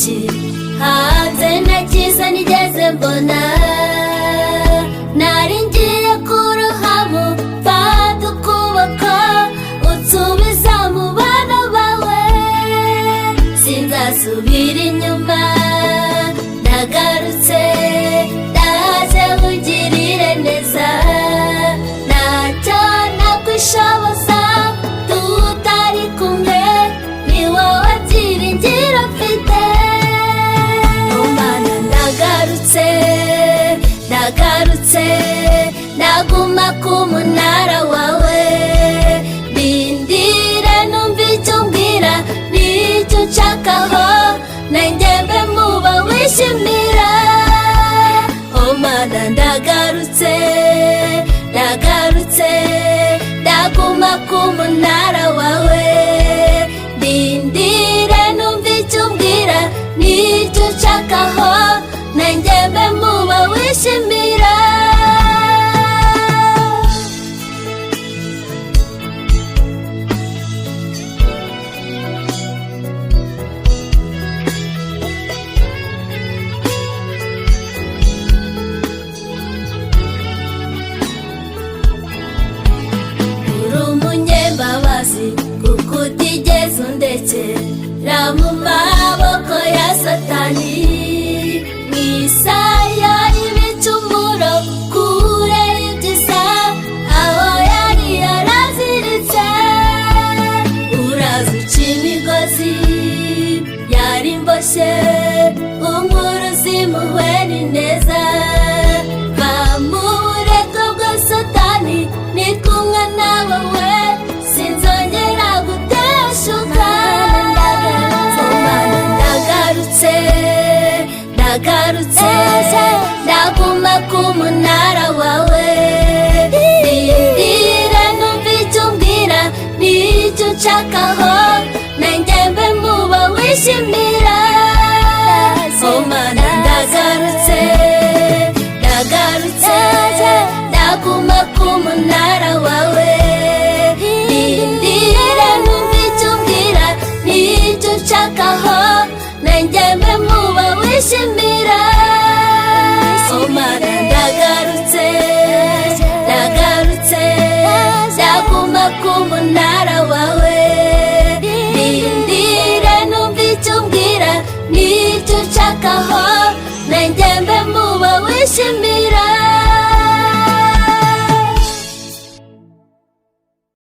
iki hanze nta cyiza nigeze mbona. Nari ngiye kurohama mfata ukuboko unsubiza mu bana bawe. Sinzasubira inyuma, ndagarutse ndaje ungirire neza. Ntacyo nakwishoboza tutari kumwe, ni wowe byiringiro mfite. Mana ndagarutse, ndagarutse ndaguma ku munara wawe. Ndindire numva icyo umbwira n'icyo unshakaho, nanjye mbe muba wishimira. Mana ndagarutse, ndagarutse ndaguma ku munara wawe. Ndindire numva icyo umbwira n'icyo unshakaho, nanjye mbe muba wishimira. Uri umunyembabazi kuko utigeze undekera mu maboko ya Satani. Mwisaya y'ibicumuro kure y'ibyiza, aho yari yaraziritse. Uraza uca imigozi yari imboshye, umuruzi impuhwe n'ineza. Va mu burego bwa Satani, ni kumwe nawe sinzongera guteshuka. Ndagarutse, ndagarutse ndaguma ku munara wawe. Ndindire numva icyo umbwira n'icyo unshakaho, nanjye mbe muba wishimira. Mana ndagarutse, ndagarutse ndaguma ku munara wawe. Ndindire numva icyo umbwira n'icyo unshakaho, nanjye mbe muba wishimira. Mana ndagarutse, ndagarutse ndaguma ku munara wawe. Ndindire numva icyo umbwira n'icyo unshakaho, nanjye mbe muba wishimira.